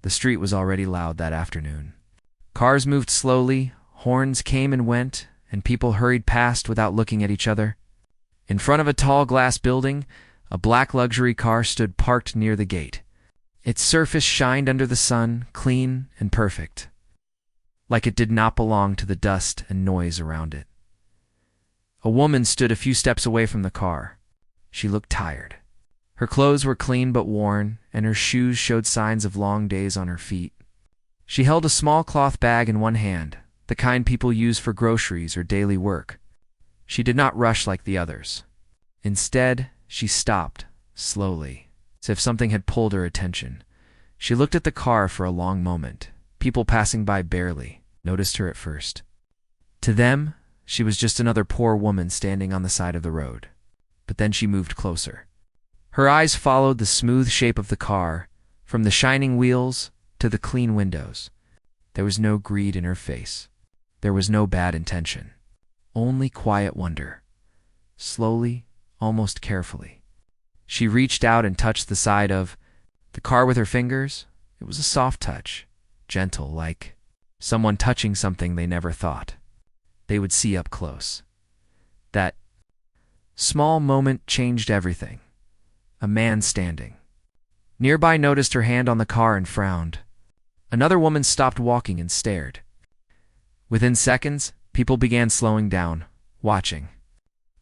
The street was already loud that afternoon. Cars moved slowly, horns came and went, and people hurried past without looking at each other. In front of a tall glass building, a black luxury car stood parked near the gate. Its surface shined under the sun, clean and perfect, like it did not belong to the dust and noise around it. A woman stood a few steps away from the car. She looked tired. Her clothes were clean but worn, and her shoes showed signs of long days on her feet. She held a small cloth bag in one hand, the kind people use for groceries or daily work. She did not rush like the others. Instead, she stopped, slowly, as if something had pulled her attention. She looked at the car for a long moment. People passing by barely noticed her at first. To them, she was just another poor woman standing on the side of the road. But then she moved closer. Her eyes followed the smooth shape of the car, from the shining wheels to the clean windows. There was no greed in her face. There was no bad intention. Only quiet wonder. Slowly, almost carefully, she reached out and touched the side of the car with her fingers. It was a soft touch, gentle, like someone touching something they never thought they would see up close. That small moment changed everything. A man standing nearby noticed her hand on the car and frowned. Another woman stopped walking and stared. Within seconds, people began slowing down, watching.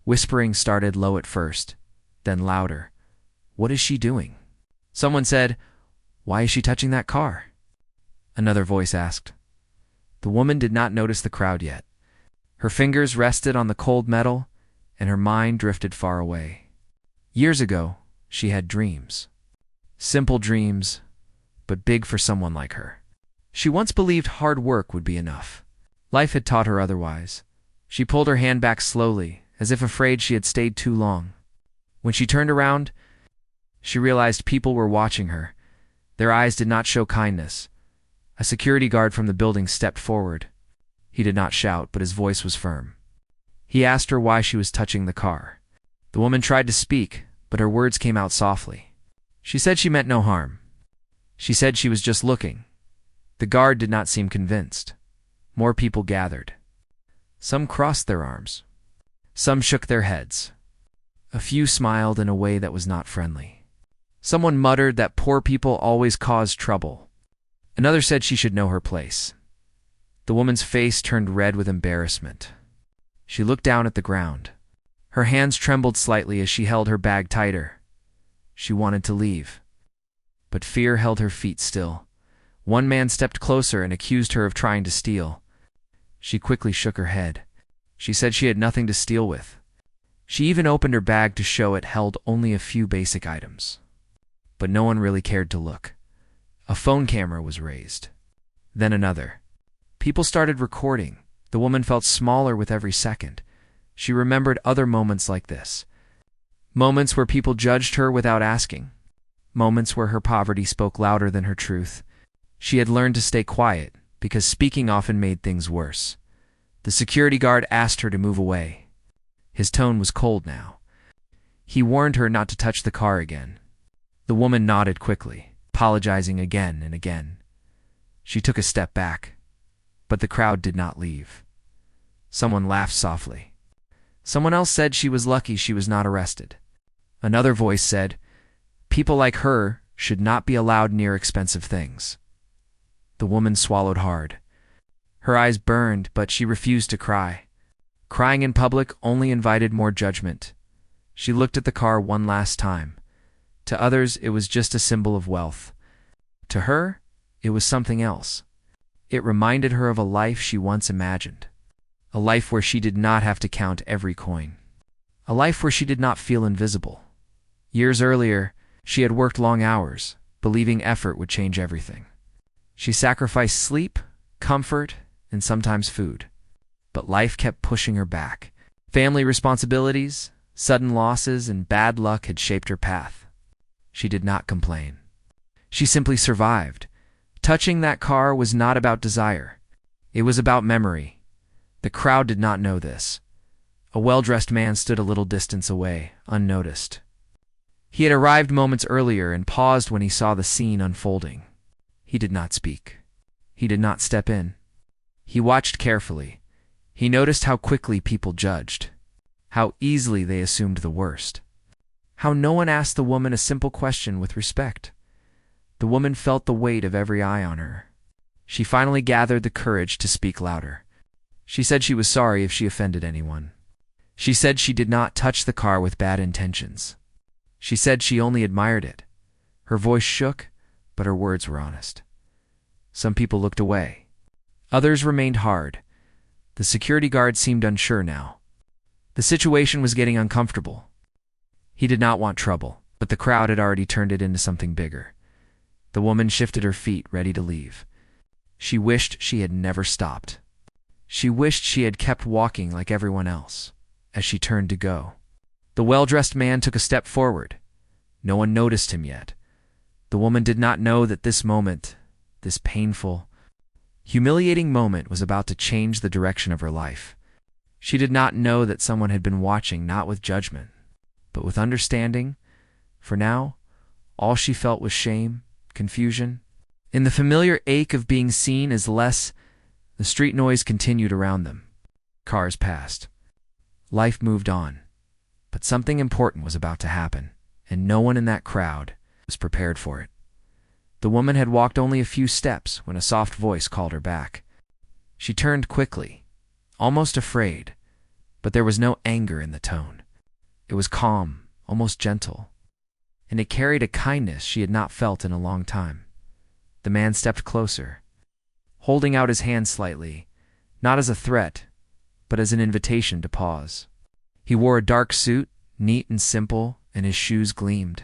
Whispering started low at first, then louder. "What is she doing?" Someone said, "Why is she touching that car?" Another voice asked. The woman did not notice the crowd yet. Her fingers rested on the cold metal, and her mind drifted far away. Years ago, she had dreams. Simple dreams, but big for someone like her. She once believed hard work would be enough. Life had taught her otherwise. She pulled her hand back slowly, as if afraid she had stayed too long. When she turned around, she realized people were watching her. Their eyes did not show kindness. A security guard from the building stepped forward. He did not shout, but his voice was firm. He asked her why she was touching the car. The woman tried to speak, but her words came out softly. She said she meant no harm. She said she was just looking. The guard did not seem convinced. More people gathered. Some crossed their arms. Some shook their heads. A few smiled in a way that was not friendly. Someone muttered that poor people always caused trouble. Another said she should know her place. The woman's face turned red with embarrassment. She looked down at the ground. Her hands trembled slightly as she held her bag tighter. She wanted to leave, but fear held her feet still. One man stepped closer and accused her of trying to steal. She quickly shook her head. She said she had nothing to steal with. She even opened her bag to show it held only a few basic items. But no one really cared to look. A phone camera was raised. Then another. People started recording. The woman felt smaller with every second. She remembered other moments like this. Moments where people judged her without asking. Moments where her poverty spoke louder than her truth. She had learned to stay quiet, because speaking often made things worse. The security guard asked her to move away. His tone was cold now. He warned her not to touch the car again. The woman nodded quickly, apologizing again and again. She took a step back, but the crowd did not leave. Someone laughed softly. Someone else said she was lucky she was not arrested. Another voice said, "People like her should not be allowed near expensive things." The woman swallowed hard. Her eyes burned, but she refused to cry. Crying in public only invited more judgment. She looked at the car one last time. To others, it was just a symbol of wealth. To her, it was something else. It reminded her of a life she once imagined. A life where she did not have to count every coin. A life where she did not feel invisible. Years earlier, she had worked long hours, believing effort would change everything. She sacrificed sleep, comfort, and sometimes food. But life kept pushing her back. Family responsibilities, sudden losses, and bad luck had shaped her path. She did not complain. She simply survived. Touching that car was not about desire. It was about memory. The crowd did not know this. A well-dressed man stood a little distance away, unnoticed. He had arrived moments earlier and paused when he saw the scene unfolding. He He did not speak. He did not step in. He watched carefully. He noticed how quickly people judged, how easily they assumed the worst, how no one asked the woman a simple question with respect. The woman felt the weight of every eye on her. She finally gathered the courage to speak louder. She said she was sorry if she offended anyone. She said she did not touch the car with bad intentions. She said she only admired it. Her voice shook, but her words were honest. Some people looked away. Others remained hard. The security guard seemed unsure now. The situation was getting uncomfortable. He did not want trouble, but the crowd had already turned it into something bigger. The woman shifted her feet, ready to leave. She wished she had never stopped. She wished she had kept walking like everyone else. As she turned to go, the well-dressed man took a step forward. No one noticed him yet. The woman did not know that this moment, this painful, humiliating moment, was about to change the direction of her life. She did not know that someone had been watching, not with judgment, but with understanding. For now, all she felt was shame, confusion. In the familiar ache of being seen as less, the street noise continued around them. Cars passed. Life moved on. But something important was about to happen, and no one in that crowd was prepared for it. The woman had walked only a few steps when a soft voice called her back. She turned quickly, almost afraid, but there was no anger in the tone. It was calm, almost gentle, and it carried a kindness she had not felt in a long time. The man stepped closer, holding out his hand slightly, not as a threat, but as an invitation to pause. He wore a dark suit, neat and simple, and his shoes gleamed.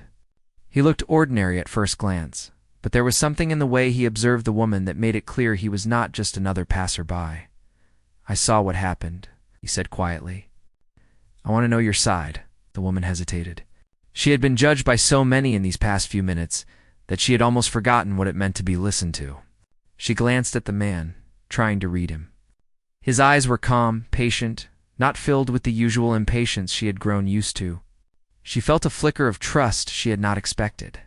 He looked ordinary at first glance, but there was something in the way he observed the woman that made it clear he was not just another passerby. "I saw what happened," he said quietly. "I want to know your side." The woman hesitated. She had been judged by so many in these past few minutes that she had almost forgotten what it meant to be listened to. She glanced at the man, trying to read him. His eyes were calm, patient, not filled with the usual impatience she had grown used to. She felt a flicker of trust she had not expected.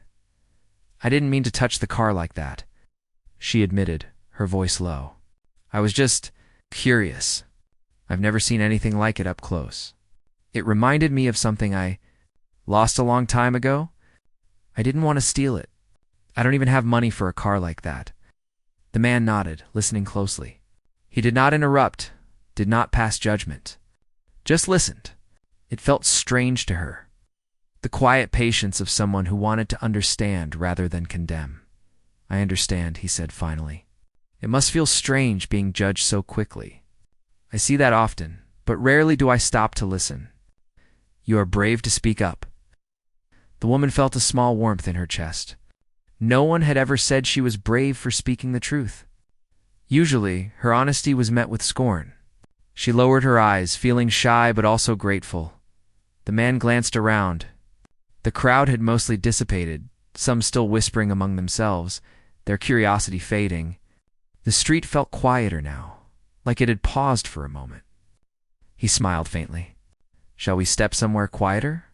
"I didn't mean to touch the car like that," she admitted, her voice low. "I was just curious. I've never seen anything like it up close. It reminded me of something I lost a long time ago. I didn't want to steal it. I don't even have money for a car like that." The man nodded, listening closely. He did not interrupt, did not pass judgment. Just listened. It felt strange to her. The quiet patience of someone who wanted to understand rather than condemn. "I understand," he said finally. "It must feel strange being judged so quickly. I see that often, but rarely do I stop to listen. You are brave to speak up." The woman felt a small warmth in her chest. No one had ever said she was brave for speaking the truth. Usually, her honesty was met with scorn. She lowered her eyes, feeling shy but also grateful. The man glanced around. The crowd had mostly dissipated, some still whispering among themselves, their curiosity fading. The street felt quieter now, like it had paused for a moment. He smiled faintly. "Shall we step somewhere quieter?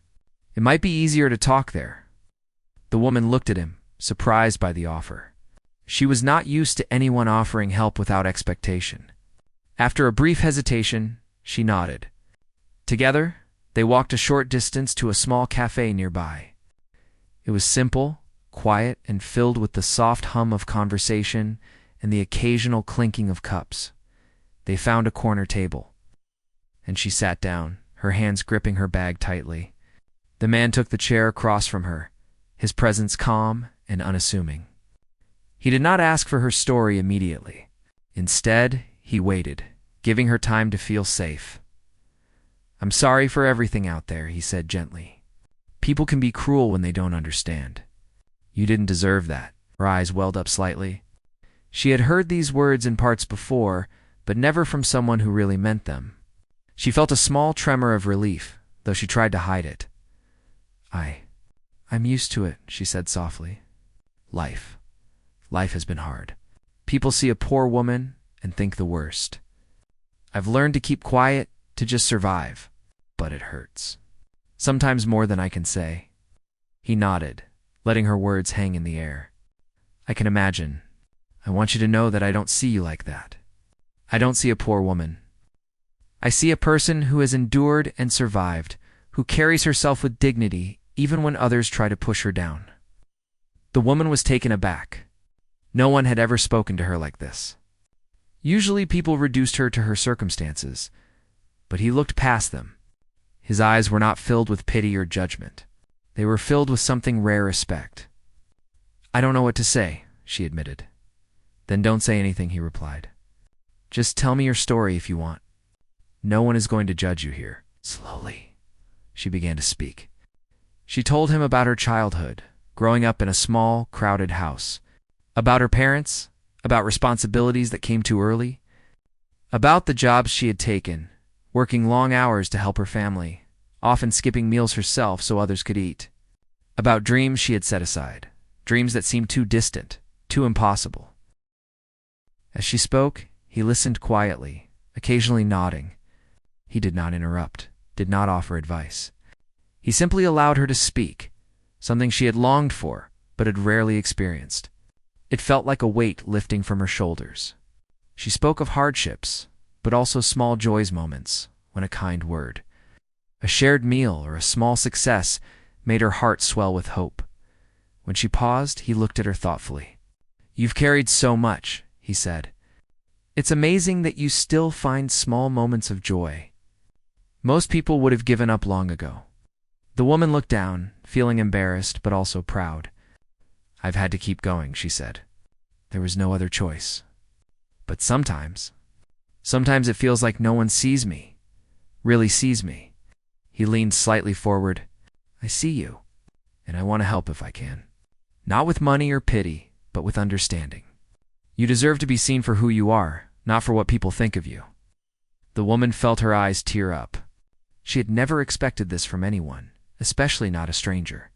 It might be easier to talk there." The woman looked at him, surprised by the offer. She was not used to anyone offering help without expectation. After a brief hesitation, she nodded. Together, they walked a short distance to a small cafe nearby. It was simple, quiet, and filled with the soft hum of conversation and the occasional clinking of cups. They found a corner table, and she sat down, her hands gripping her bag tightly. The man took the chair across from her, his presence calm and unassuming. He did not ask for her story immediately. Instead, he waited, giving her time to feel safe. "I'm sorry for everything out there," he said gently. "People can be cruel when they don't understand. You didn't deserve that." Her eyes welled up slightly. She had heard these words in parts before, but never from someone who really meant them. She felt a small tremor of relief, though she tried to hide it. I'm used to it," she said softly. Life has been hard. People see a poor woman and think the worst. I've learned to keep quiet, to just survive, but it hurts. Sometimes more than I can say." He nodded, letting her words hang in the air. "I can imagine. I want you to know that I don't see you like that. I don't see a poor woman. I see a person who has endured and survived, who carries herself with dignity even when others try to push her down." The woman was taken aback. No one had ever spoken to her like this. Usually people reduced her to her circumstances, but he looked past them. His eyes were not filled with pity or judgment. They were filled with something rare respect. "I don't know what to say," she admitted. "Then don't say anything," he replied. "Just tell me your story if you want. No one is going to judge you here." Slowly, she began to speak. She told him about her childhood, growing up in a small, crowded house, about her parents, about responsibilities that came too early, about the jobs she had taken, working long hours to help her family, often skipping meals herself so others could eat, about dreams she had set aside, dreams that seemed too distant, too impossible. As she spoke, he listened quietly, occasionally nodding. He did not interrupt, did not offer advice. He simply allowed her to speak, something she had longed for, but had rarely experienced. It felt like a weight lifting from her shoulders. She spoke of hardships, but also small joys moments, when a kind word, a shared meal, or a small success made her heart swell with hope. When she paused, he looked at her thoughtfully. "You've carried so much," he said. "It's amazing that you still find small moments of joy. Most people would have given up long ago." The woman looked down, feeling embarrassed but also proud. "I've had to keep going," she said. "There was no other choice. But sometimes it feels like no one sees me, really sees me." He leaned slightly forward. "I see you, and I want to help if I can. Not with money or pity, but with understanding. You deserve to be seen for who you are, not for what people think of you." The woman felt her eyes tear up. She had never expected this from anyone, especially not a stranger.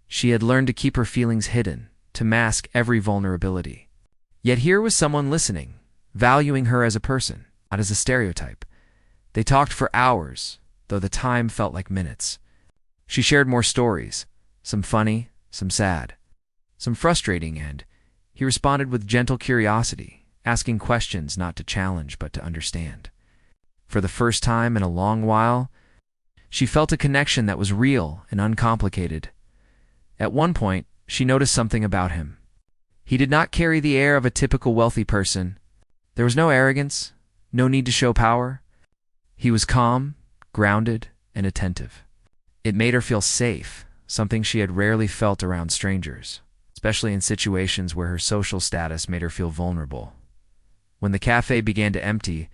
She had learned to keep her feelings hidden, to mask every vulnerability. Yet here was someone listening, valuing her as a person, not as a stereotype. They talked for hours, though the time felt like minutes. She shared more stories, some funny, some sad, some frustrating, and he responded with gentle curiosity, asking questions not to challenge but to understand. For the first time in a long while, she felt a connection that was real and uncomplicated. At one point, she noticed something about him. He did not carry the air of a typical wealthy person. There was no arrogance, no need to show power. He was calm, grounded, and attentive. It made her feel safe, something she had rarely felt around strangers, especially in situations where her social status made her feel vulnerable. When the cafe began to empty,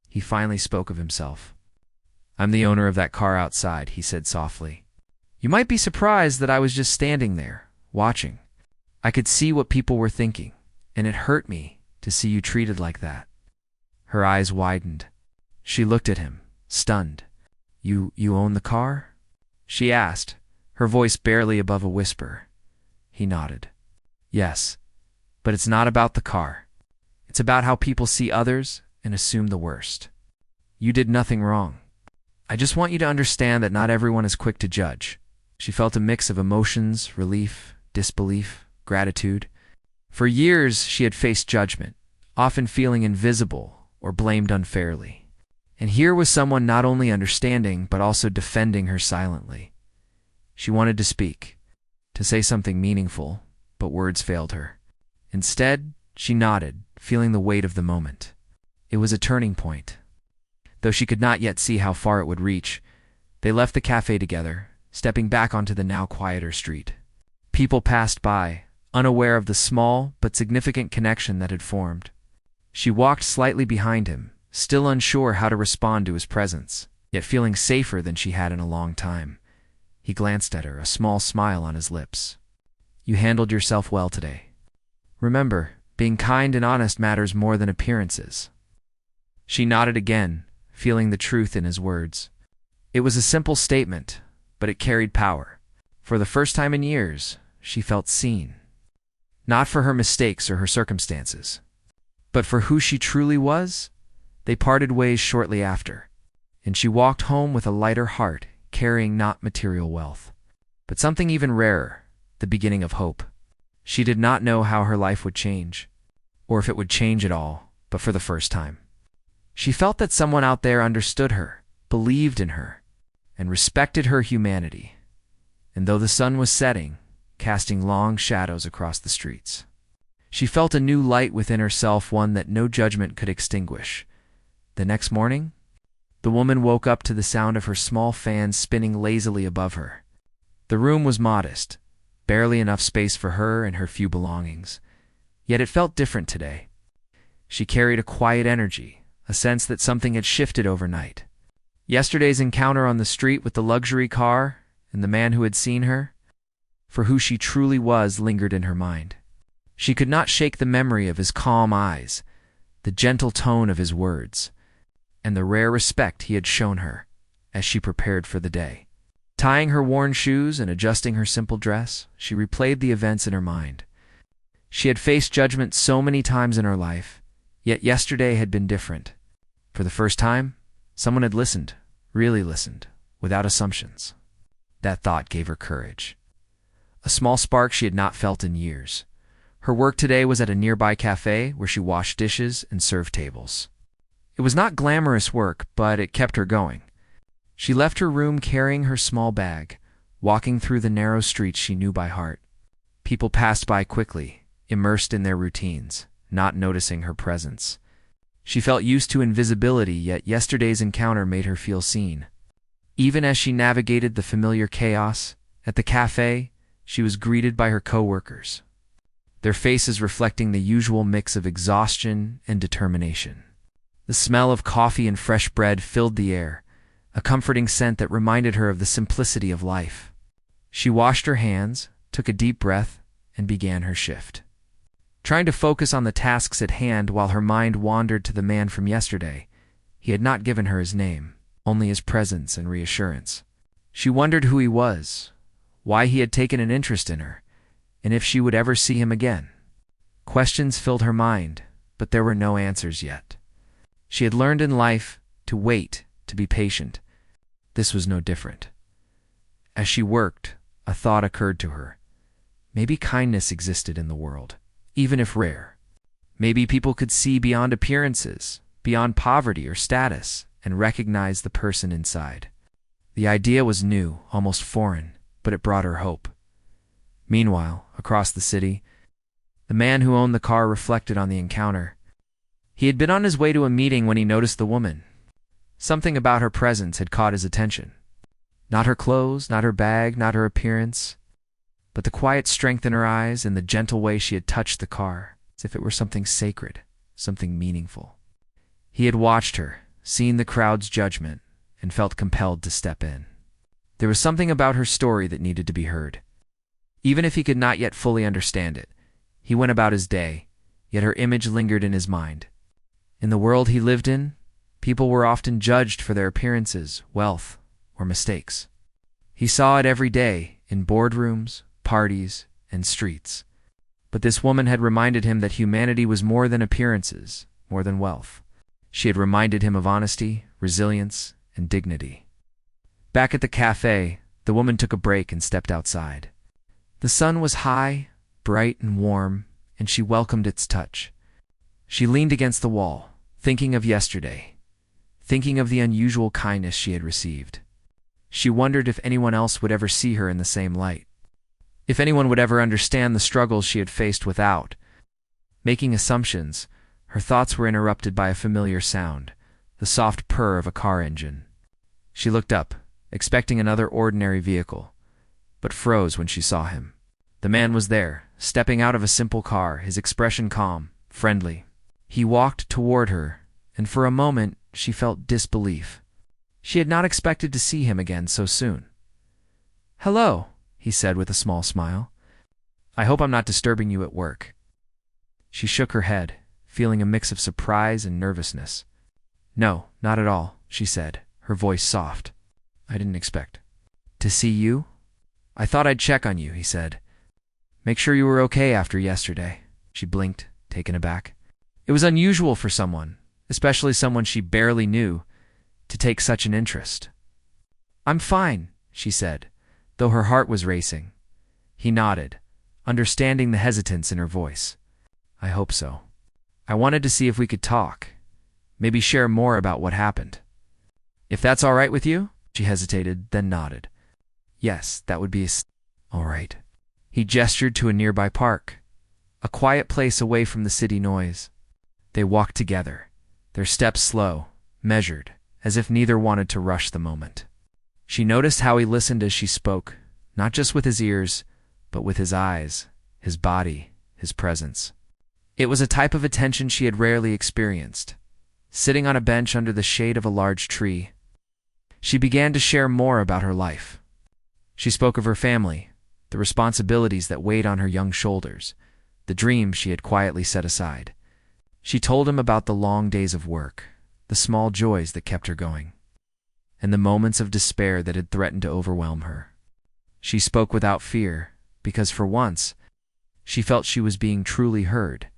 he finally spoke of himself. "I'm the owner of that car outside," he said softly. "You might be surprised that I was just standing there, watching. I could see what people were thinking, and it hurt me to see you treated like that." Her eyes widened. She looked at him, stunned. You own the car?" she asked, her voice barely above a whisper. He nodded. "Yes, but it's not about the car. It's about how people see others and assume the worst. You did nothing wrong. I just want you to understand that not everyone is quick to judge." She felt a mix of emotions, relief, disbelief, gratitude. For years, she had faced judgment, often feeling invisible or blamed unfairly. And here was someone not only understanding, but also defending her silently. She wanted to speak, to say something meaningful, but words failed her. Instead, she nodded, feeling the weight of the moment. It was a turning point. Though she could not yet see how far it would reach, they left the cafe together, stepping back onto the now quieter street. People passed by, unaware of the small but significant connection that had formed. She walked slightly behind him, still unsure how to respond to his presence, yet feeling safer than she had in a long time. He glanced at her, a small smile on his lips. "You handled yourself well today. Remember, being kind and honest matters more than appearances." She nodded again, feeling the truth in his words. It was a simple statement, but it carried power. For the first time in years, she felt seen. Not for her mistakes or her circumstances, but for who she truly was. They parted ways shortly after, and she walked home with a lighter heart, carrying not material wealth, but something even rarer, the beginning of hope. She did not know how her life would change, or if it would change it all, but for the first time. She felt that someone out there understood her, believed in her, and respected her humanity. And though the sun was setting, casting long shadows across the streets, she felt a new light within herself, one that no judgment could extinguish. The next morning, the woman woke up to the sound of her small fan spinning lazily above her. The room was modest, barely enough space for her and her few belongings. Yet it felt different today. She carried a quiet energy, a sense that something had shifted overnight. Yesterday's encounter on the street with the luxury car and the man who had seen her, for who she truly was, lingered in her mind. She could not shake the memory of his calm eyes, the gentle tone of his words, and the rare respect he had shown her as she prepared for the day. Tying her worn shoes and adjusting her simple dress, she replayed the events in her mind. She had faced judgment so many times in her life, yet yesterday had been different. For the first time, someone had listened, really listened, without assumptions. That thought gave her courage. A small spark she had not felt in years. Her work today was at a nearby cafe where she washed dishes and served tables. It was not glamorous work, but it kept her going. She left her room carrying her small bag, walking through the narrow streets she knew by heart. People passed by quickly, immersed in their routines, not noticing her presence. She felt used to invisibility, yet yesterday's encounter made her feel seen. Even as she navigated the familiar chaos, at the cafe, she was greeted by her co-workers, their faces reflecting the usual mix of exhaustion and determination. The smell of coffee and fresh bread filled the air, a comforting scent that reminded her of the simplicity of life. She washed her hands, took a deep breath, and began her shift, trying to focus on the tasks at hand while her mind wandered to the man from yesterday. He had not given her his name, only his presence and reassurance. She wondered who he was, why he had taken an interest in her, and if she would ever see him again. Questions filled her mind, but there were no answers yet. She had learned in life to wait, to be patient. This was no different. As she worked, a thought occurred to her. Maybe kindness existed in the world, even if rare. Maybe people could see beyond appearances, beyond poverty or status, and recognize the person inside. The idea was new, almost foreign, but it brought her hope. Meanwhile, across the city, the man who owned the car reflected on the encounter. He had been on his way to a meeting when he noticed the woman. Something about her presence had caught his attention. Not her clothes, not her bag, not her appearance, but the quiet strength in her eyes and the gentle way she had touched the car, as if it were something sacred, something meaningful. He had watched her, seen the crowd's judgment, and felt compelled to step in. There was something about her story that needed to be heard. Even if he could not yet fully understand it, he went about his day, yet her image lingered in his mind. In the world he lived in, people were often judged for their appearances, wealth, or mistakes. He saw it every day in boardrooms, parties, and streets. But this woman had reminded him that humanity was more than appearances, more than wealth. She had reminded him of honesty, resilience, and dignity. Back at the cafe, the woman took a break and stepped outside. The sun was high, bright and warm, and she welcomed its touch. She leaned against the wall, thinking of yesterday, thinking of the unusual kindness she had received. She wondered if anyone else would ever see her in the same light, if anyone would ever understand the struggles she had faced without. Making assumptions, her thoughts were interrupted by a familiar sound, the soft purr of a car engine. She looked up, expecting another ordinary vehicle, but froze when she saw him. The man was there, stepping out of a simple car, his expression calm, friendly. He walked toward her, and for a moment she felt disbelief. She had not expected to see him again so soon. "Hello," he said with a small smile. "I hope I'm not disturbing you at work." She shook her head, feeling a mix of surprise and nervousness. "No, not at all," she said, her voice soft. "I didn't expect to see you. I thought I'd check on you," he said. "Make sure you were okay after yesterday." She blinked, taken aback. It was unusual for someone, especially someone she barely knew, to take such an interest. "I'm fine," she said, though her heart was racing. He nodded, understanding the hesitance in her voice. "I hope so." I wanted to see if we could talk, maybe share more about what happened. If that's all right with you? She hesitated, then nodded. Yes, that would be all right. He gestured to a nearby park, a quiet place away from the city noise. They walked together, their steps slow, measured, as if neither wanted to rush the moment. She noticed how he listened as she spoke, not just with his ears, but with his eyes, his body, his presence. It was a type of attention she had rarely experienced. Sitting on a bench under the shade of a large tree, she began to share more about her life. She spoke of her family, the responsibilities that weighed on her young shoulders, the dreams she had quietly set aside. She told him about the long days of work, the small joys that kept her going, and the moments of despair that had threatened to overwhelm her. She spoke without fear, because for once, she felt she was being truly heard.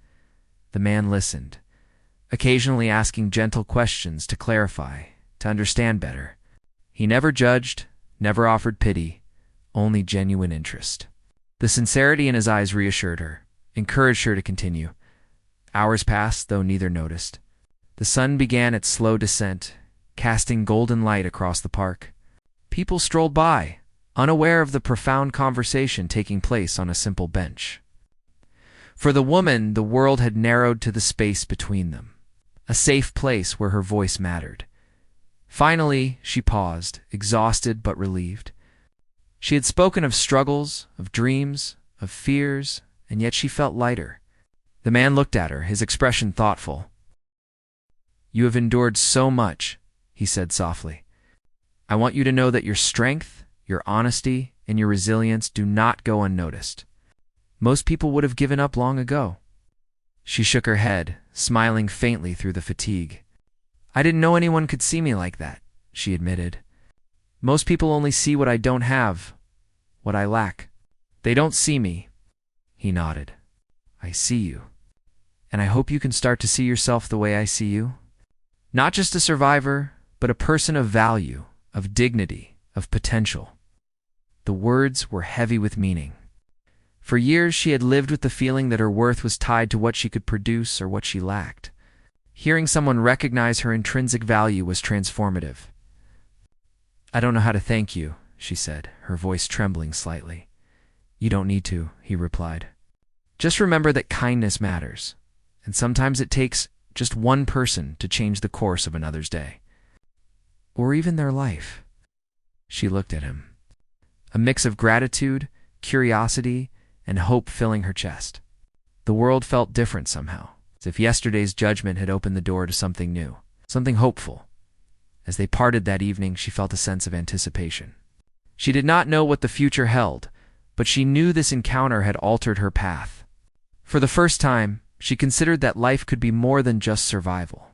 The man listened, occasionally asking gentle questions to clarify, to understand better. He never judged, never offered pity, only genuine interest. The sincerity in his eyes reassured her, encouraged her to continue. Hours passed, though neither noticed. The sun began its slow descent, casting golden light across the park. People strolled by, unaware of the profound conversation taking place on a simple bench. For the woman, the world had narrowed to the space between them, a safe place where her voice mattered. Finally, she paused, exhausted but relieved. She had spoken of struggles, of dreams, of fears, and yet she felt lighter. The man looked at her, his expression thoughtful. "You have endured so much," he said softly. "I want you to know that your strength, your honesty, and your resilience do not go unnoticed. Most people would have given up long ago." She shook her head, smiling faintly through the fatigue. "I didn't know anyone could see me like that," she admitted. "Most people only see what I don't have, what I lack. They don't see me." He nodded. "I see you. And I hope you can start to see yourself the way I see you. Not just a survivor, but a person of value, of dignity, of potential." The words were heavy with meaning. For years she had lived with the feeling that her worth was tied to what she could produce or what she lacked. Hearing someone recognize her intrinsic value was transformative. "I don't know how to thank you," she said, her voice trembling slightly. "You don't need to," he replied. "Just remember that kindness matters, and sometimes it takes just one person to change the course of another's day. Or even their life." She looked at him, a mix of gratitude, curiosity, and hope filling her chest. The world felt different somehow, as if yesterday's judgment had opened the door to something new, something hopeful. As they parted that evening, she felt a sense of anticipation. She did not know what the future held, but she knew this encounter had altered her path. For the first time, she considered that life could be more than just survival,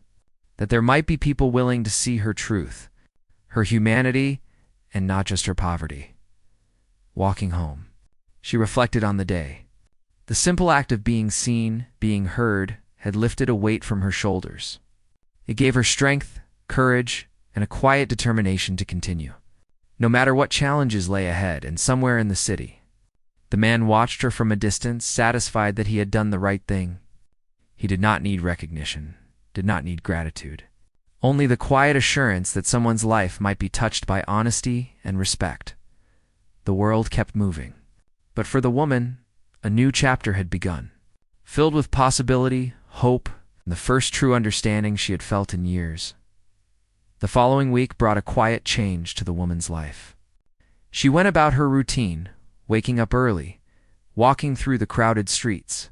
that there might be people willing to see her truth, her humanity, and not just her poverty. Walking home, she reflected on the day. The simple act of being seen, being heard, had lifted a weight from her shoulders. It gave her strength, courage, and a quiet determination to continue, no matter what challenges lay ahead. And somewhere in the city, the man watched her from a distance, satisfied that he had done the right thing. He did not need recognition, did not need gratitude, only the quiet assurance that someone's life might be touched by honesty and respect. The world kept moving, but for the woman, a new chapter had begun, filled with possibility, hope, and the first true understanding she had felt in years. The following week brought a quiet change to the woman's life. She went about her routine, waking up early, walking through the crowded streets,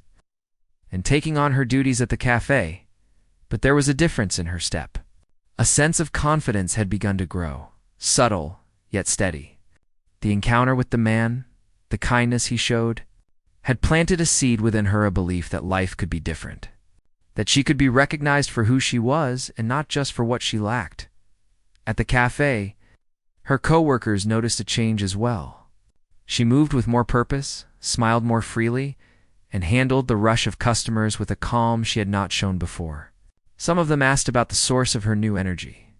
and taking on her duties at the cafe. But there was a difference in her step. A sense of confidence had begun to grow, subtle yet steady. The encounter with the man, the kindness he showed, had planted a seed within her, a belief that life could be different, that she could be recognized for who she was and not just for what she lacked. At the cafe, her co-workers noticed a change as well. She moved with more purpose, smiled more freely, and handled the rush of customers with a calm she had not shown before. Some of them asked about the source of her new energy,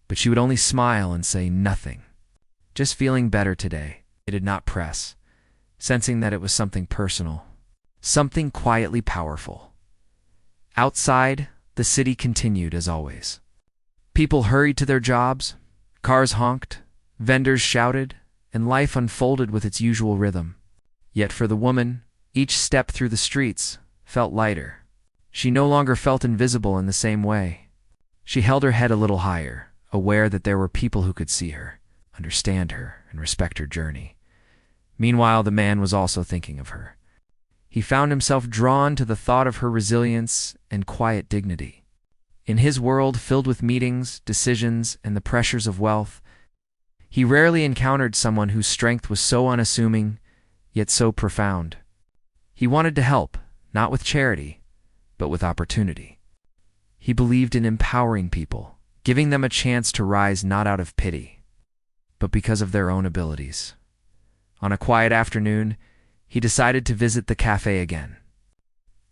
but she would only smile and say nothing. Just feeling better today. It did not press, sensing that it was something personal, something quietly powerful. Outside, the city continued as always. People hurried to their jobs, cars honked, vendors shouted, and life unfolded with its usual rhythm. Yet for the woman, each step through the streets felt lighter. She no longer felt invisible in the same way. She held her head a little higher, aware that there were people who could see her, understand her, and respect her journey. Meanwhile, the man was also thinking of her. He found himself drawn to the thought of her resilience and quiet dignity. In his world filled with meetings, decisions, and the pressures of wealth, he rarely encountered someone whose strength was so unassuming, yet so profound. He wanted to help, not with charity, but with opportunity. He believed in empowering people, giving them a chance to rise not out of pity, but because of their own abilities. On a quiet afternoon, he decided to visit the cafe again.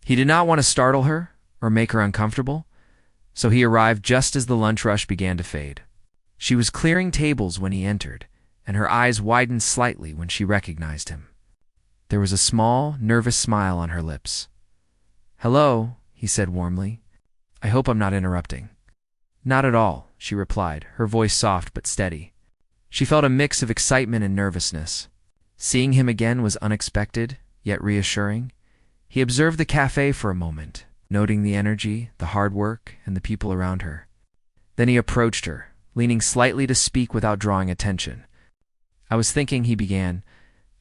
He did not want to startle her or make her uncomfortable, so he arrived just as the lunch rush began to fade. She was clearing tables when he entered, and her eyes widened slightly when she recognized him. There was a small, nervous smile on her lips. "Hello," he said warmly. "I hope I'm not interrupting." "Not at all," she replied, her voice soft but steady. She felt a mix of excitement and nervousness. Seeing him again was unexpected, yet reassuring. He observed the cafe for a moment, noting the energy, the hard work, and the people around her. Then he approached her, leaning slightly to speak without drawing attention. "I was thinking," he began,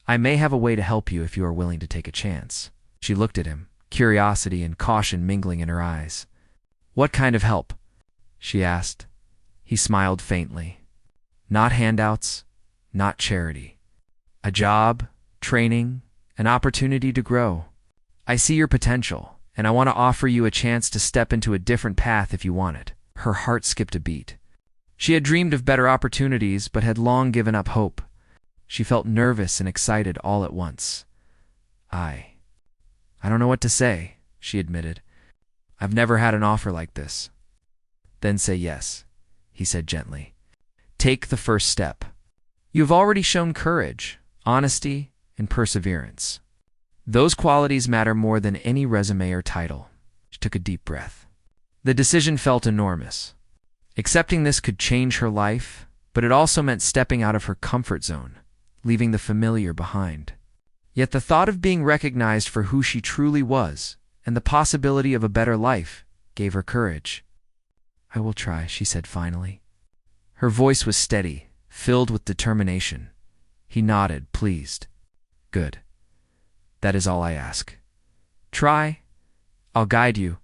"I may have a way to help you if you are willing to take a chance." She looked at him, curiosity and caution mingling in her eyes. "What kind of help?" she asked. He smiled faintly. "Not handouts, not charity. A job, training, an opportunity to grow. I see your potential, and I want to offer you a chance to step into a different path if you want it." Her heart skipped a beat. She had dreamed of better opportunities, but had long given up hope. She felt nervous and excited all at once. I don't know what to say," she admitted. "I've never had an offer like this." "Then say yes," he said gently. "Take the first step. You've already shown courage, honesty, and perseverance. Those qualities matter more than any resume or title." She took a deep breath. The decision felt enormous. Accepting this could change her life, but it also meant stepping out of her comfort zone, leaving the familiar behind. Yet the thought of being recognized for who she truly was, and the possibility of a better life, gave her courage. "I will try," she said finally. Her voice was steady, filled with determination. He nodded, pleased. "Good. That is all I ask. Try. I'll guide you,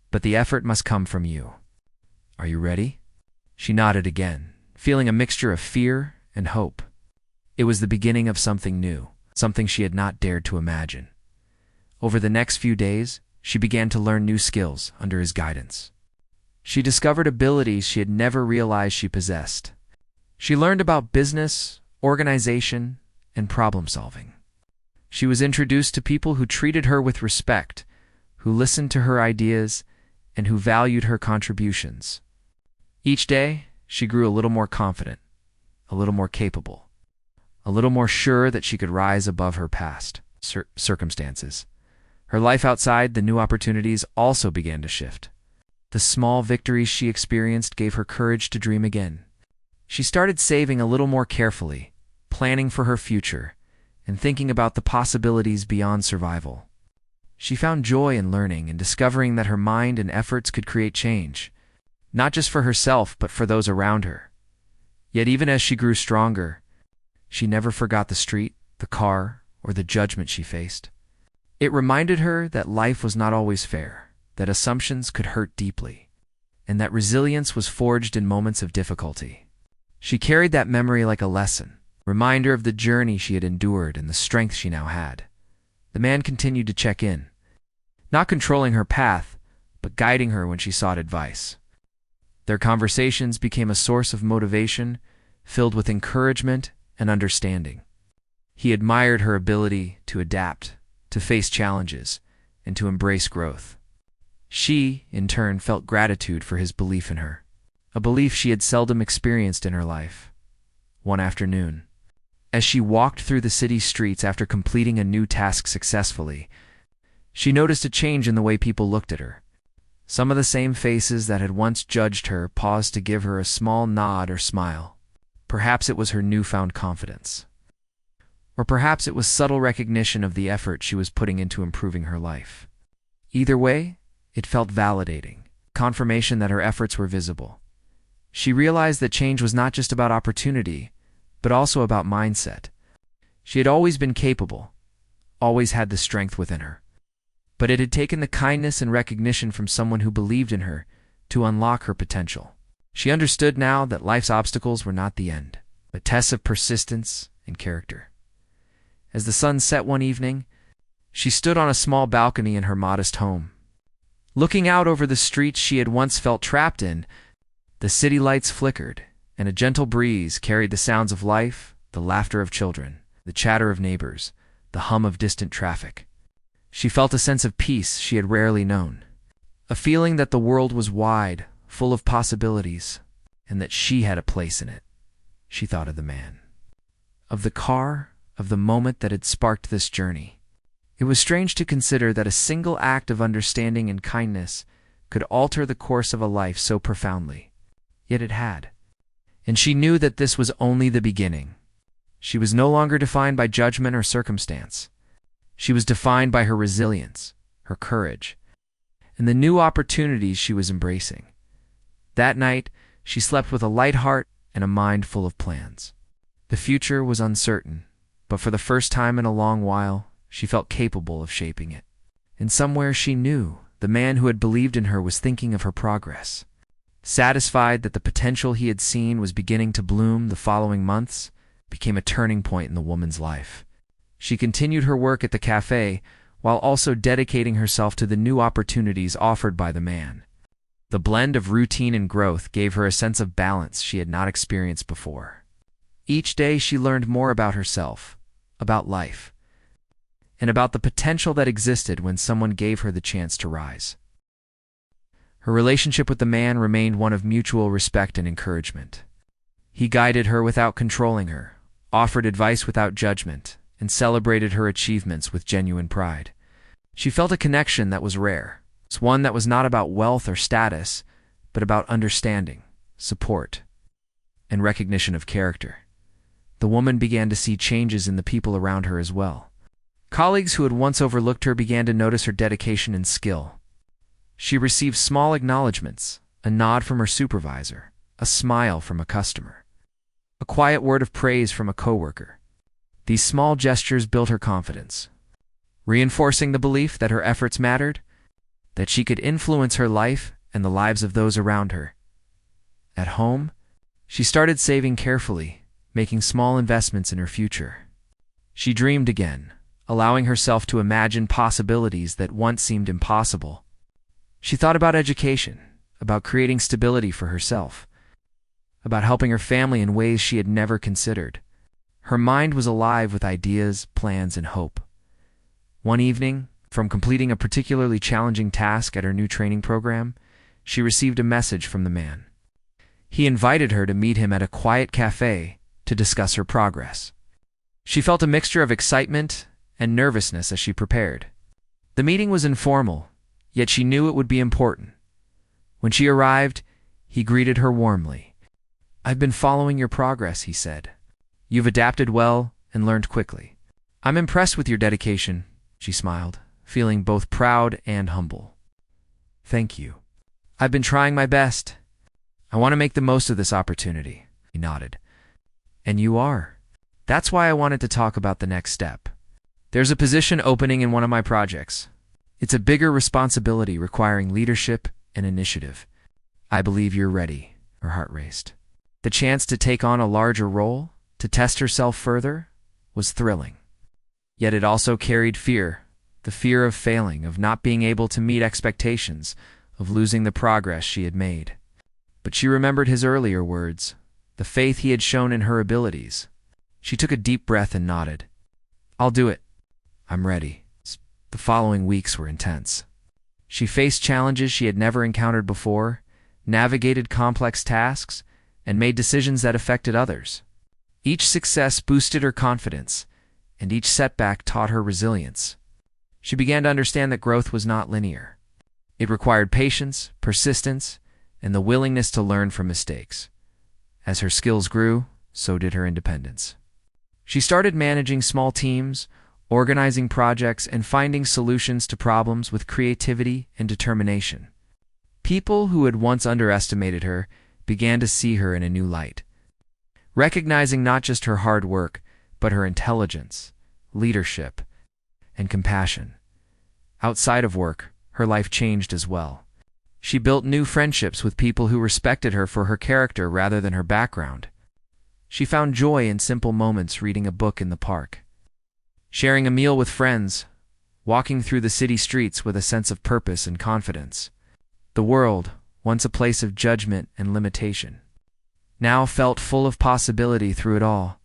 but the effort must come from you. Are you ready?" She nodded again, feeling a mixture of fear and hope. It was the beginning of something new, something she had not dared to imagine. Over the next few days, she began to learn new skills under his guidance. She discovered abilities she had never realized she possessed. She learned about business, organization, and problem solving. She was introduced to people who treated her with respect, who listened to her ideas, and who valued her contributions. Each day, she grew a little more confident, a little more capable, a little more sure that she could rise above her past circumstances. Her life outside the new opportunities also began to shift. The small victories she experienced gave her courage to dream again. She started saving a little more carefully, planning for her future, and thinking about the possibilities beyond survival. She found joy in learning and discovering that her mind and efforts could create change, not just for herself but for those around her. Yet even as she grew stronger, she never forgot the street, the car, or the judgment she faced. It reminded her that life was not always fair, that assumptions could hurt deeply, and that resilience was forged in moments of difficulty. She carried that memory like a lesson, reminder of the journey she had endured and the strength she now had. The man continued to check in, not controlling her path, but guiding her when she sought advice. Their conversations became a source of motivation, filled with encouragement and understanding. He admired her ability to adapt, to face challenges, and to embrace growth. She, in turn, felt gratitude for his belief in her, a belief she had seldom experienced in her life. One afternoon, as she walked through the city streets after completing a new task successfully, she noticed a change in the way people looked at her. Some of the same faces that had once judged her paused to give her a small nod or smile. Perhaps it was her newfound confidence. Or perhaps it was subtle recognition of the effort she was putting into improving her life. Either way, it felt validating, confirmation that her efforts were visible. She realized that change was not just about opportunity, but also about mindset. She had always been capable, always had the strength within her. But it had taken the kindness and recognition from someone who believed in her to unlock her potential. She understood now that life's obstacles were not the end, but tests of persistence and character. As the sun set one evening, she stood on a small balcony in her modest home. Looking out over the streets she had once felt trapped in, the city lights flickered, and a gentle breeze carried the sounds of life, the laughter of children, the chatter of neighbors, the hum of distant traffic. She felt a sense of peace she had rarely known, a feeling that the world was wide, full of possibilities, and that she had a place in it. She thought of the man, of the car, of the moment that had sparked this journey. It was strange to consider that a single act of understanding and kindness could alter the course of a life so profoundly. Yet it had. And she knew that this was only the beginning. She was no longer defined by judgment or circumstance. She was defined by her resilience, her courage, and the new opportunities she was embracing. That night, she slept with a light heart and a mind full of plans. The future was uncertain, but for the first time in a long while, she felt capable of shaping it. And somewhere she knew the man who had believed in her was thinking of her progress. Satisfied that the potential he had seen was beginning to bloom, the following months became a turning point in the woman's life. She continued her work at the cafe while also dedicating herself to the new opportunities offered by the man. The blend of routine and growth gave her a sense of balance she had not experienced before. Each day she learned more about herself, about life, and about the potential that existed when someone gave her the chance to rise. Her relationship with the man remained one of mutual respect and encouragement. He guided her without controlling her, offered advice without judgment, and celebrated her achievements with genuine pride. She felt a connection that was rare. It's one that was not about wealth or status, but about understanding, support, and recognition of character. The woman began to see changes in the people around her as well. Colleagues who had once overlooked her began to notice her dedication and skill. She received small acknowledgments, a nod from her supervisor, a smile from a customer, a quiet word of praise from a coworker. These small gestures built her confidence, reinforcing the belief that her efforts mattered, that she could influence her life and the lives of those around her. At home, she started saving carefully, making small investments in her future. She dreamed again, allowing herself to imagine possibilities that once seemed impossible. She thought about education, about creating stability for herself, about helping her family in ways she had never considered. Her mind was alive with ideas, plans, and hope. One evening, from completing a particularly challenging task at her new training program, she received a message from the man. He invited her to meet him at a quiet cafe to discuss her progress. She felt a mixture of excitement and nervousness as she prepared. The meeting was informal, yet she knew it would be important. When she arrived, he greeted her warmly. "I've been following your progress," he said. "You've adapted well and learned quickly. I'm impressed with your dedication," she smiled, feeling both proud and humble. "Thank you. I've been trying my best. I want to make the most of this opportunity," he nodded. "And you are. That's why I wanted to talk about the next step. There's a position opening in one of my projects. It's a bigger responsibility requiring leadership and initiative. I believe you're ready." Her heart raced. The chance to take on a larger role, to test herself further, was thrilling. Yet it also carried fear, the fear of failing, of not being able to meet expectations, of losing the progress she had made. But she remembered his earlier words, the faith he had shown in her abilities. She took a deep breath and nodded. "I'll do it. I'm ready." The following weeks were intense. She faced challenges she had never encountered before, navigated complex tasks, and made decisions that affected others. Each success boosted her confidence, and each setback taught her resilience. She began to understand that growth was not linear. It required patience, persistence, and the willingness to learn from mistakes. As her skills grew, so did her independence. She started managing small teams, organizing projects, and finding solutions to problems with creativity and determination. People who had once underestimated her began to see her in a new light, recognizing not just her hard work, but her intelligence, leadership, and compassion. Outside of work, her life changed as well. She built new friendships with people who respected her for her character rather than her background. She found joy in simple moments, reading a book in the park, sharing a meal with friends, walking through the city streets with a sense of purpose and confidence. The world, once a place of judgment and limitation, now felt full of possibility through it all.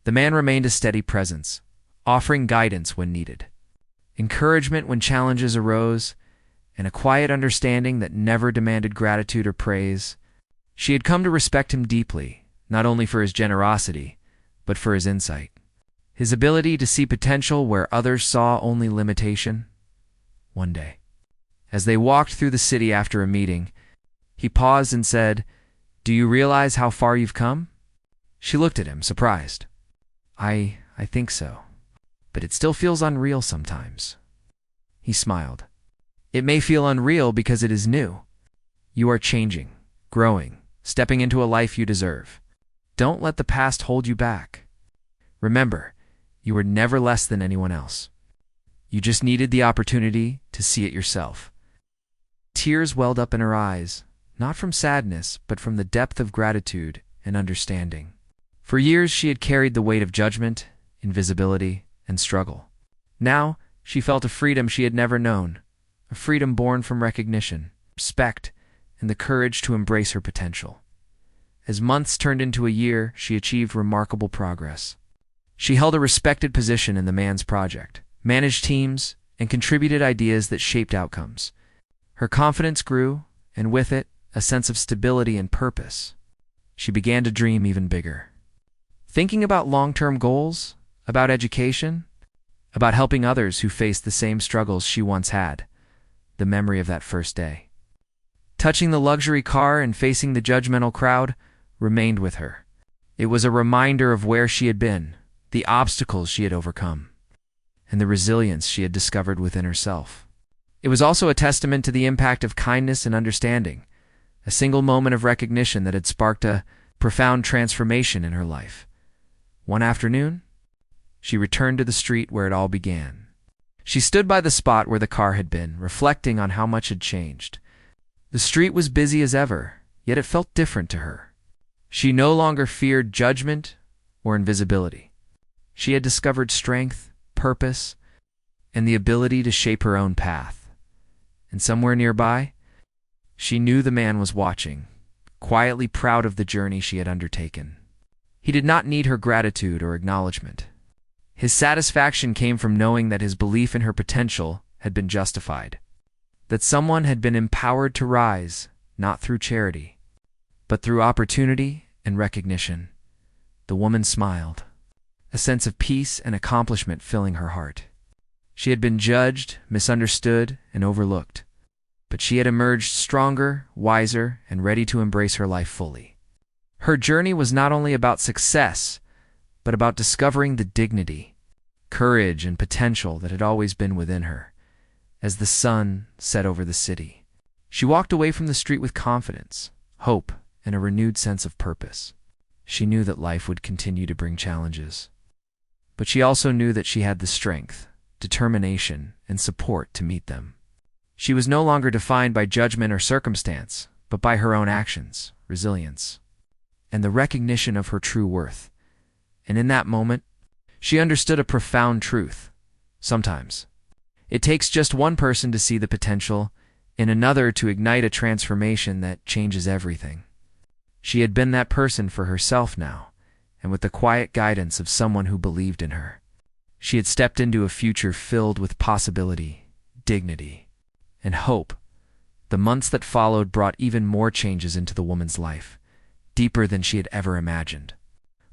The man remained a steady presence, offering guidance when needed, encouragement when challenges arose, and a quiet understanding that never demanded gratitude or praise. She had come to respect him deeply, not only for his generosity, but for his insight, his ability to see potential where others saw only limitation. One day, as they walked through the city after a meeting, he paused and said, "Do you realize how far you've come?" She looked at him, surprised. I think so, but it still feels unreal sometimes." He smiled. "It may feel unreal because it is new. You are changing, growing, stepping into a life you deserve. Don't let the past hold you back. Remember, you were never less than anyone else. You just needed the opportunity to see it yourself." Tears welled up in her eyes, not from sadness, but from the depth of gratitude and understanding. For years she had carried the weight of judgment, invisibility, and struggle. Now she felt a freedom she had never known, a freedom born from recognition, respect, and the courage to embrace her potential. As months turned into a year, she achieved remarkable progress. She held a respected position in the man's project, managed teams, and contributed ideas that shaped outcomes. Her confidence grew, and with it, a sense of stability and purpose. She began to dream even bigger, thinking about long-term goals, about education, about helping others who faced the same struggles she once had. The memory of that first day, touching the luxury car and facing the judgmental crowd, remained with her. It was a reminder of where she had been, the obstacles she had overcome, and the resilience she had discovered within herself. It was also a testament to the impact of kindness and understanding, a single moment of recognition that had sparked a profound transformation in her life. One afternoon, she returned to the street where it all began. She stood by the spot where the car had been, reflecting on how much had changed. The street was busy as ever, yet it felt different to her. She no longer feared judgment or invisibility. She had discovered strength, purpose, and the ability to shape her own path. And somewhere nearby, she knew the man was watching, quietly proud of the journey she had undertaken. He did not need her gratitude or acknowledgement. His satisfaction came from knowing that his belief in her potential had been justified, that someone had been empowered to rise, not through charity, but through opportunity and recognition. The woman smiled, a sense of peace and accomplishment filling her heart. She had been judged, misunderstood, and overlooked, but she had emerged stronger, wiser, and ready to embrace her life fully. Her journey was not only about success, but about discovering the dignity, courage, and potential that had always been within her. As the sun set over the city, she walked away from the street with confidence, hope, and a renewed sense of purpose. She knew that life would continue to bring challenges, but she also knew that she had the strength, determination, and support to meet them. She was no longer defined by judgment or circumstance, but by her own actions, resilience, and the recognition of her true worth. And in that moment, she understood a profound truth. Sometimes, it takes just one person to see the potential, and another to ignite a transformation that changes everything. She had been that person for herself now, and with the quiet guidance of someone who believed in her, she had stepped into a future filled with possibility, dignity, and hope. The months that followed brought even more changes into the woman's life, deeper than she had ever imagined.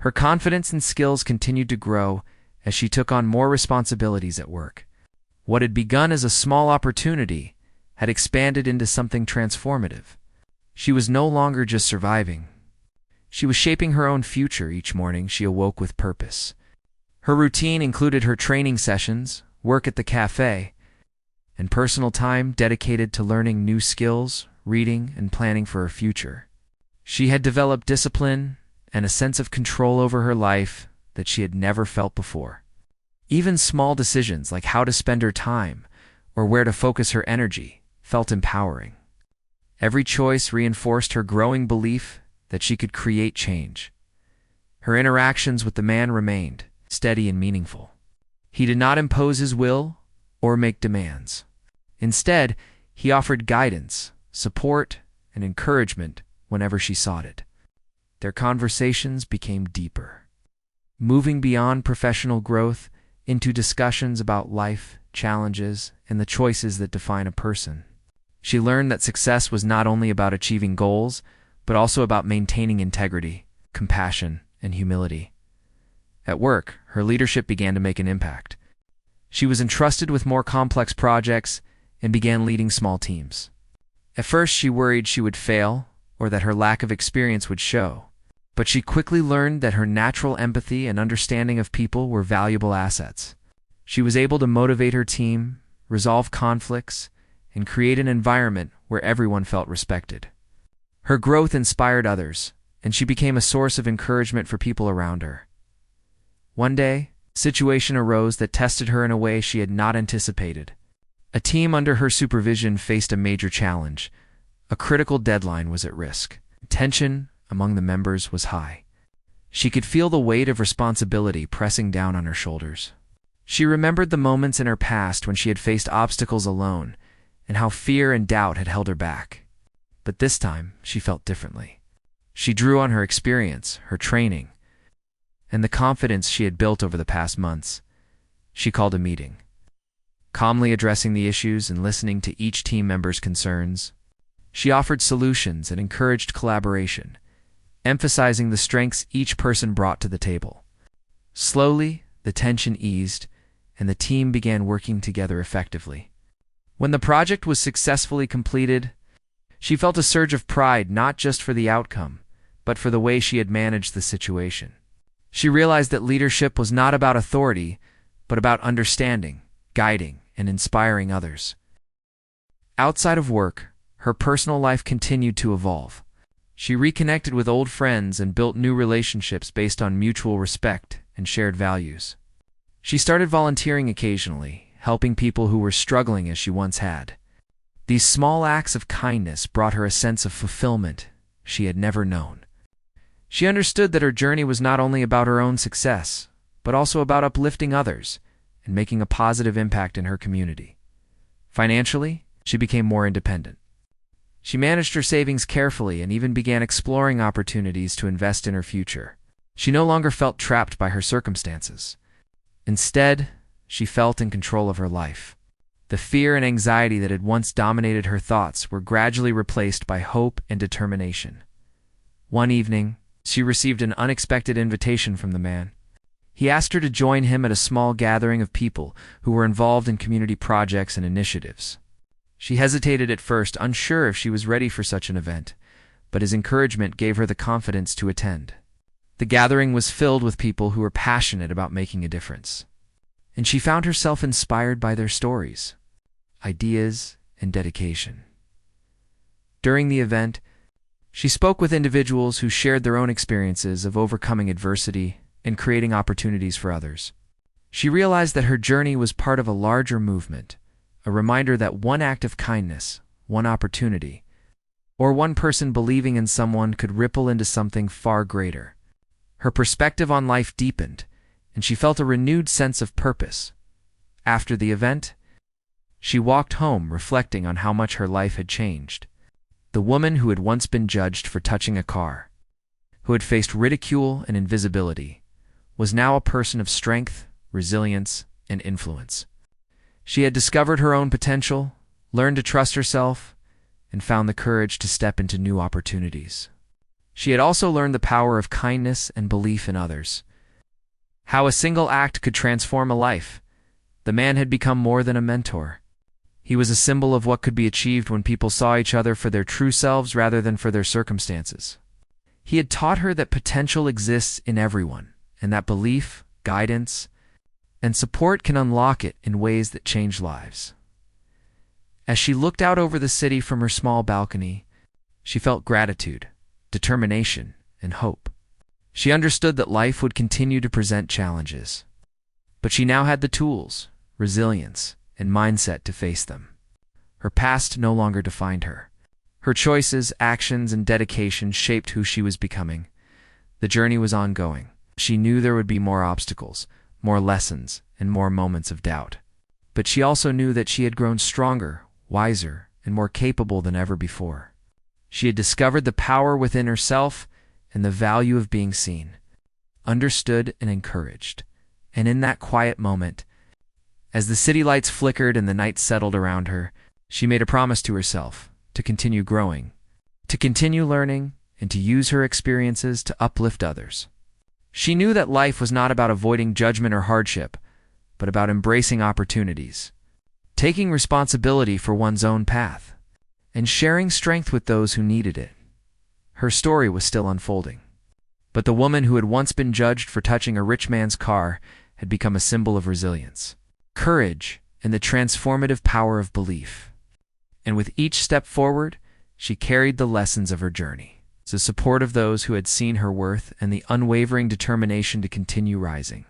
Her confidence and skills continued to grow as she took on more responsibilities at work. What had begun as a small opportunity had expanded into something transformative. She was no longer just surviving. She was shaping her own future. Each morning she awoke with purpose. Her routine included her training sessions, work at the cafe, and personal time dedicated to learning new skills, reading, and planning for her future. She had developed discipline and a sense of control over her life that she had never felt before. Even small decisions like how to spend her time or where to focus her energy felt empowering. Every choice reinforced her growing belief that she could create change. Her interactions with the man remained steady and meaningful. He did not impose his will or make demands. Instead, he offered guidance, support, and encouragement whenever she sought it. Their conversations became deeper, moving beyond professional growth into discussions about life, challenges, and the choices that define a person. She learned that success was not only about achieving goals, but also about maintaining integrity, compassion, and humility. At work, her leadership began to make an impact. She was entrusted with more complex projects and began leading small teams. At first, she worried she would fail or that her lack of experience would show, but she quickly learned that her natural empathy and understanding of people were valuable assets. She was able to motivate her team, resolve conflicts, and create an environment where everyone felt respected. Her growth inspired others, and she became a source of encouragement for people around her. One day, a situation arose that tested her in a way she had not anticipated. A team under her supervision faced a major challenge. A critical deadline was at risk. Tension among the members was high. She could feel the weight of responsibility pressing down on her shoulders. She remembered the moments in her past when she had faced obstacles alone and how fear and doubt had held her back. But this time, she felt differently. She drew on her experience, her training, and the confidence she had built over the past months. She called a meeting, calmly addressing the issues and listening to each team member's concerns. She offered solutions and encouraged collaboration, emphasizing the strengths each person brought to the table. Slowly, the tension eased, and the team began working together effectively. When the project was successfully completed, she felt a surge of pride not just for the outcome, but for the way she had managed the situation. She realized that leadership was not about authority, but about understanding, guiding, and inspiring others. Outside of work, her personal life continued to evolve. She reconnected with old friends and built new relationships based on mutual respect and shared values. She started volunteering occasionally, helping people who were struggling as she once had. These small acts of kindness brought her a sense of fulfillment she had never known. She understood that her journey was not only about her own success, but also about uplifting others and making a positive impact in her community. Financially, she became more independent. She managed her savings carefully and even began exploring opportunities to invest in her future. She no longer felt trapped by her circumstances. Instead, she felt in control of her life. The fear and anxiety that had once dominated her thoughts were gradually replaced by hope and determination. One evening, she received an unexpected invitation from the man. He asked her to join him at a small gathering of people who were involved in community projects and initiatives. She hesitated at first, unsure if she was ready for such an event, but his encouragement gave her the confidence to attend. The gathering was filled with people who were passionate about making a difference, and she found herself inspired by their stories, ideas, and dedication. During the event, she spoke with individuals who shared their own experiences of overcoming adversity and creating opportunities for others. She realized that her journey was part of a larger movement, a reminder that one act of kindness, one opportunity, or one person believing in someone could ripple into something far greater. Her perspective on life deepened, and she felt a renewed sense of purpose. After the event, she walked home reflecting on how much her life had changed. The woman who had once been judged for touching a car, who had faced ridicule and invisibility, was now a person of strength, resilience, and influence. She had discovered her own potential, learned to trust herself, and found the courage to step into new opportunities. She had also learned the power of kindness and belief in others. How a single act could transform a life. The man had become more than a mentor. He was a symbol of what could be achieved when people saw each other for their true selves rather than for their circumstances. He had taught her that potential exists in everyone, and that belief, guidance, and support can unlock it in ways that change lives. As she looked out over the city from her small balcony, she felt gratitude, determination, and hope. She understood that life would continue to present challenges, but she now had the tools, resilience, and mindset to face them. Her past no longer defined her. Her choices, actions, and dedication shaped who she was becoming. The journey was ongoing. She knew there would be more obstacles, more lessons, and more moments of doubt. But she also knew that she had grown stronger, wiser, and more capable than ever before. She had discovered the power within herself and the value of being seen, understood, and encouraged. And in that quiet moment, as the city lights flickered and the night settled around her, she made a promise to herself to continue growing, to continue learning, and to use her experiences to uplift others. She knew that life was not about avoiding judgment or hardship, but about embracing opportunities, taking responsibility for one's own path, and sharing strength with those who needed it. Her story was still unfolding, but the woman who had once been judged for touching a rich man's car had become a symbol of resilience, courage, and the transformative power of belief. And with each step forward, she carried the lessons of her journey, the support of those who had seen her worth, and the unwavering determination to continue rising.